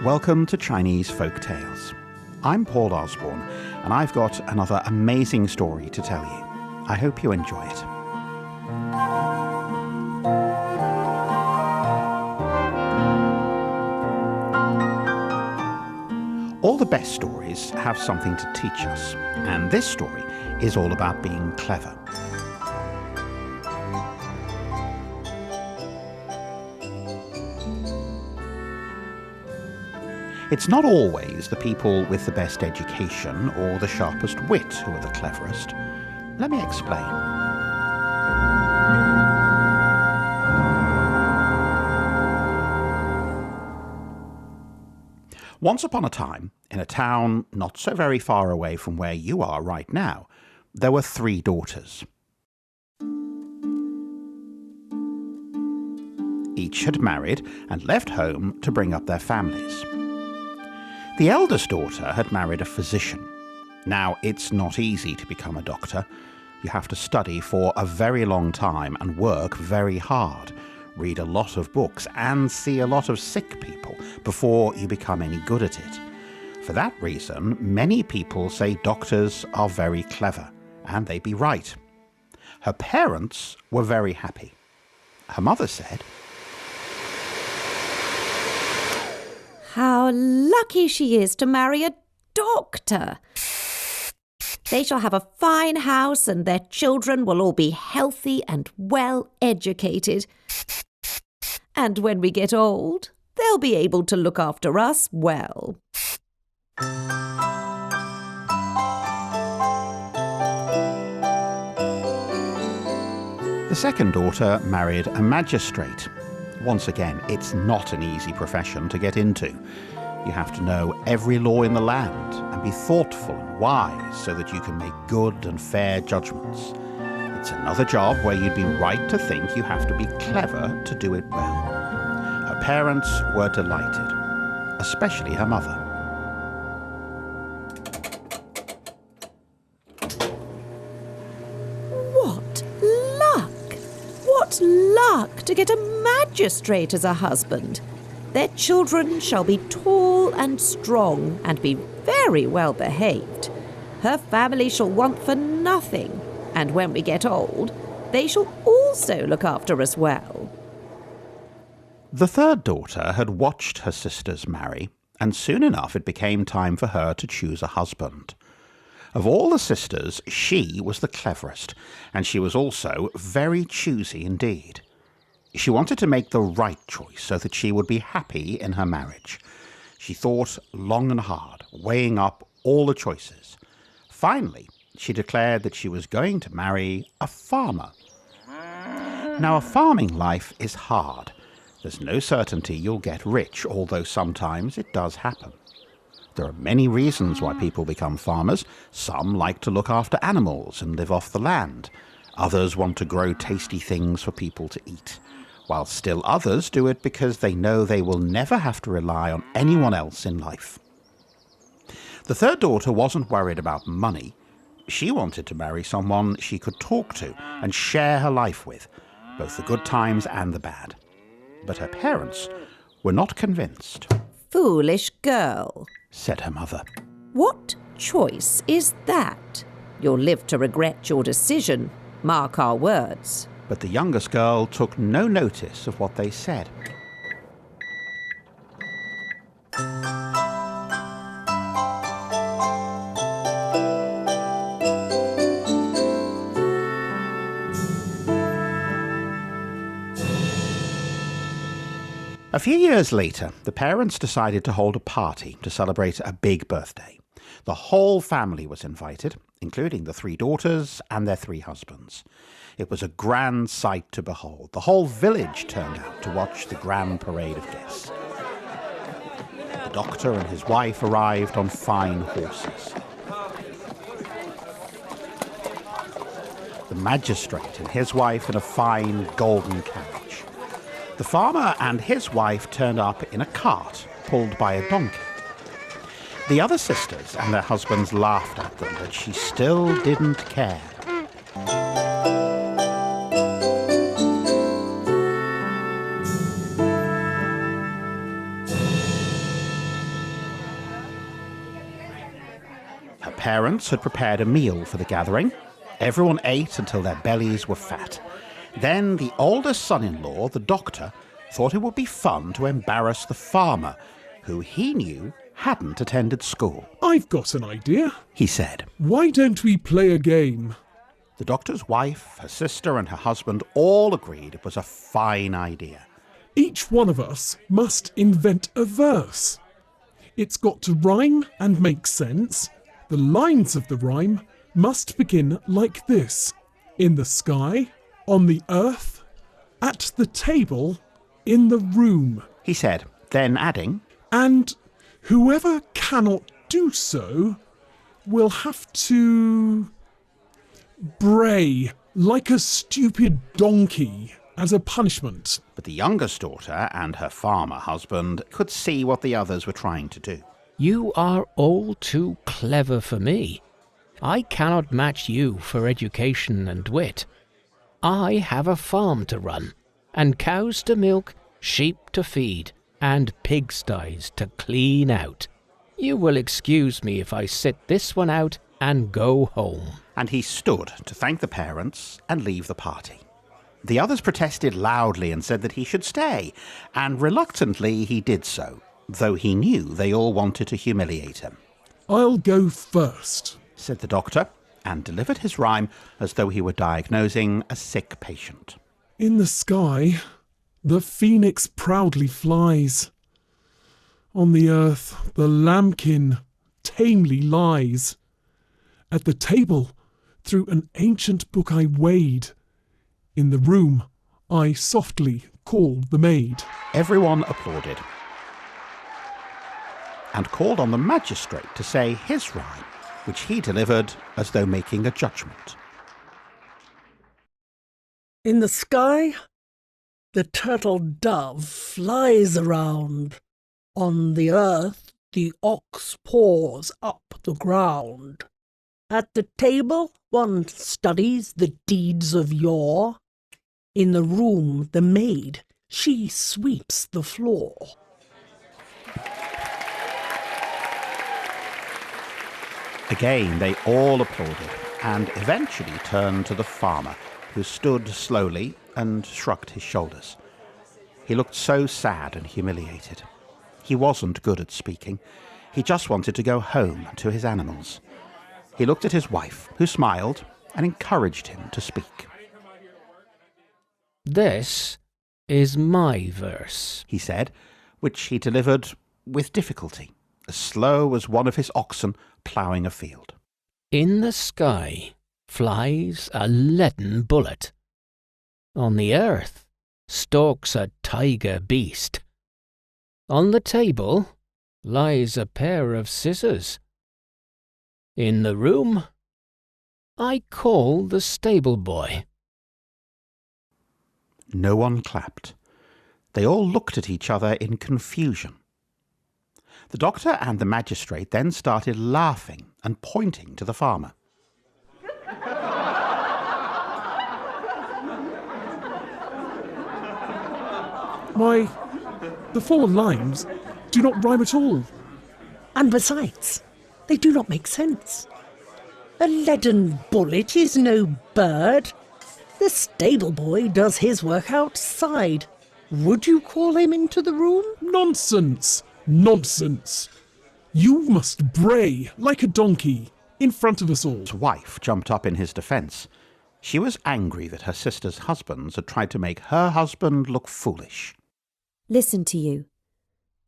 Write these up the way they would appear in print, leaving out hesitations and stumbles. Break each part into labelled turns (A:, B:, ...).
A: Welcome to Chinese Folk Tales. I'm Paul Osborne, and I've got another amazing story to tell you. I hope you enjoy it. All the best stories have something to teach us, and this story is all about being clever. It's not always the people with the best education or the sharpest wit who are the cleverest. Let me explain. Once upon a time, in a town not so very far away from where you are right now, there were 3 daughters. Each had married and left home to bring up their families. The eldest daughter had married a physician. Now, it's not easy to become a doctor. You have to study for a very long time and work very hard, read a lot of books and see a lot of sick people before you become any good at it. For that reason, many people say doctors are very clever, and they'd be right. Her parents were very happy. Her mother said,
B: "How lucky she is to marry a doctor. They shall have a fine house and their children will all be healthy and well educated. And when we get old, they'll be able to look after us well."
A: The second daughter married a magistrate. Once again, it's not an easy profession to get into. You have to know every law in the land and be thoughtful and wise so that you can make good and fair judgments. It's another job where you'd be right to think you have to be clever to do it well. Her parents were delighted, especially her mother.
B: What luck! What luck to get a magistrate as a husband. Their children shall be tall and strong and be very well behaved. Her family shall want for nothing, and when we get old, they shall also look after us well.
A: The third daughter had watched her sisters marry, and soon enough it became time for her to choose a husband. Of all the sisters, she was the cleverest, and she was also very choosy indeed. She wanted to make the right choice so that she would be happy in her marriage. She thought long and hard, weighing up all the choices. Finally, she declared that she was going to marry a farmer. Now, a farming life is hard. There's no certainty you'll get rich, although sometimes it does happen. There are many reasons why people become farmers. Some like to look after animals and live off the land. Others want to grow tasty things for people to eat, while still others do it because they know they will never have to rely on anyone else in life. The third daughter wasn't worried about money. She wanted to marry someone she could talk to and share her life with, both the good times and the bad. But her parents were not convinced.
B: "Foolish girl,"
A: said her mother.
B: "What choice is that? You'll live to regret your decision. Mark our words."
A: But the youngest girl took no notice of what they said. A few years later, the parents decided to hold a party to celebrate a big birthday. The whole family was invited, including the 3 daughters and their 3 husbands. It was a grand sight to behold. The whole village turned out to watch the grand parade of guests. The doctor and his wife arrived on fine horses. The magistrate and his wife in a fine golden carriage. The farmer and his wife turned up in a cart pulled by a donkey. The other sisters and their husbands laughed at them, but she still didn't care. parents had prepared a meal for the gathering. Everyone ate until their bellies were fat. Then the oldest son-in-law, the doctor, thought it would be fun to embarrass the farmer, who he knew hadn't attended school.
C: "I've got an idea,"
A: he said.
C: "Why don't we play a game?"
A: The doctor's wife, her sister and her husband all agreed it was a fine idea.
C: "Each one of us must invent a verse. It's got to rhyme and make sense. The lines of the rhyme must begin like this: in the sky, on the earth, at the table, in the room."
A: He said, then adding,
C: "And whoever cannot do so will have to bray like a stupid donkey as a punishment."
A: but the youngest daughter and her farmer husband could see what the others were trying to do.
D: "You are all too clever for me. I cannot match you for education and wit. I have a farm to run, and cows to milk, sheep to feed, and pigsties to clean out. You will excuse me if I sit this one out and go home."
A: And he stood to thank the parents and leave the party. The others protested loudly and said that he should stay, and reluctantly he did so, though he knew they all wanted to humiliate him.
C: "I'll go first,"
A: said the doctor, and delivered his rhyme as though he were diagnosing a sick patient.
C: "In the sky, the phoenix proudly flies. On the earth, the lambkin tamely lies. At the table, through an ancient book I wade. In the room, I softly called the maid."
A: Everyone applauded and called on the magistrate to say his rhyme, which he delivered as though making a judgment.
E: "In the sky, the turtle dove flies around. On the earth, the ox paws up the ground. At the table, one studies the deeds of yore. In the room, the maid, she sweeps the floor."
A: Again they all applauded and eventually turned to the farmer, who stood slowly and shrugged his shoulders. He looked so sad and humiliated. He wasn't good at speaking. He just wanted to go home to his animals. He looked at his wife, who smiled and encouraged him to speak.
D: "This is my verse,"
A: he said, which he delivered with difficulty, as slow as one of his oxen ploughing a field.
D: "In the sky flies a leaden bullet. On the earth stalks a tiger beast. On the table lies a pair of scissors. In the room I call the stable boy."
A: No one clapped. They all looked at each other in confusion. The doctor and the magistrate then started laughing and pointing to the farmer.
C: "Why, the 4 lines do not rhyme at all."
E: "And besides, they do not make sense. A leaden bullet is no bird. The stable boy does his work outside. Would you call him into the room?"
C: "Nonsense! Nonsense! You must bray like a donkey in front of us all."
A: His wife jumped up in his defence. She was angry that her sister's husbands had tried to make her husband look foolish.
B: Listen to you.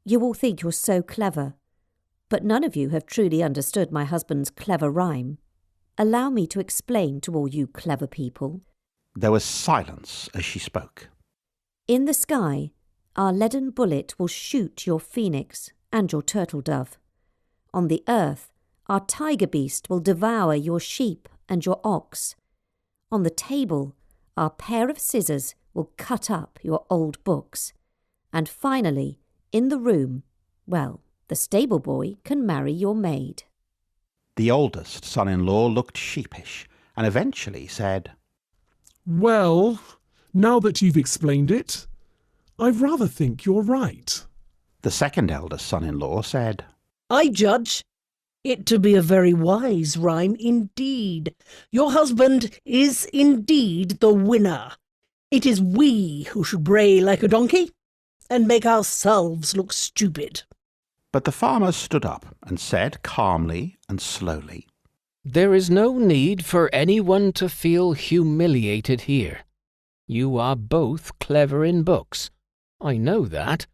B: You all think you're so clever, but none of you have truly understood my husband's clever rhyme. Allow me to explain to all you clever people.
A: There was silence as she spoke.
B: In the sky, our leaden bullet will shoot your phoenix and your turtle dove. On the earth, our tiger beast will devour your sheep and your ox. On the table, our pair of scissors will cut up your old books. And finally, in the room, well, the stable boy can marry your maid."
A: The oldest son-in-law looked sheepish and eventually said,
C: "Well, now that you've explained it, I rather think you're right."
A: The second eldest son-in-law said,
E: "I judge It to be a very wise rhyme indeed. Your husband is indeed the winner. It is we who should bray like a donkey and make ourselves look stupid.
A: But the farmer stood up and said calmly and slowly,
D: There is no need for anyone to feel humiliated here. You are both clever in books. I know that.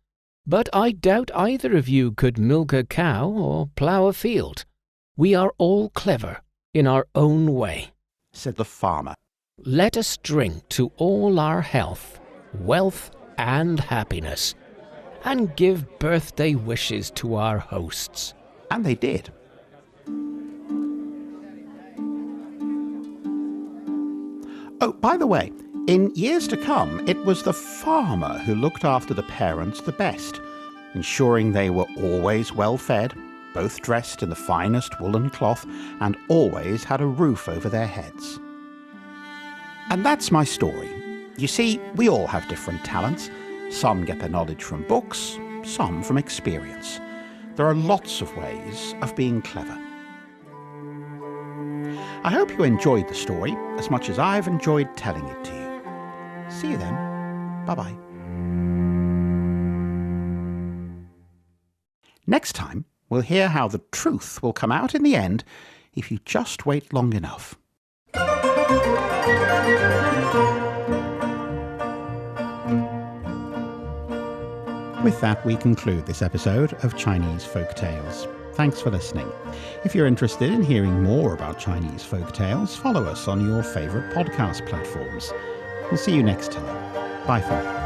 D: But I doubt either of you could milk a cow or plough a field. We are all clever in our own way.
A: said the farmer.
D: Let us drink to all our health, wealth, and happiness, and give birthday wishes to our hosts.
A: And they did. Oh, by the way, in years to come, it was the farmer who looked after the parents the best, ensuring they were always well fed, both dressed in the finest woolen cloth, and always had a roof over their heads. And that's my story. You see, we all have different talents. Some get their knowledge from books, some from experience. There are lots of ways of being clever. I hope you enjoyed the story as much as I've enjoyed telling it to you. See you then. Bye-bye. Next time, we'll hear how the truth will come out in the end if you just wait long enough. With that, we conclude this episode of Chinese Folk Tales. Thanks for listening. If you're interested in hearing more about Chinese folk tales, follow us on your favourite podcast platforms. We'll see you next time. Bye for now.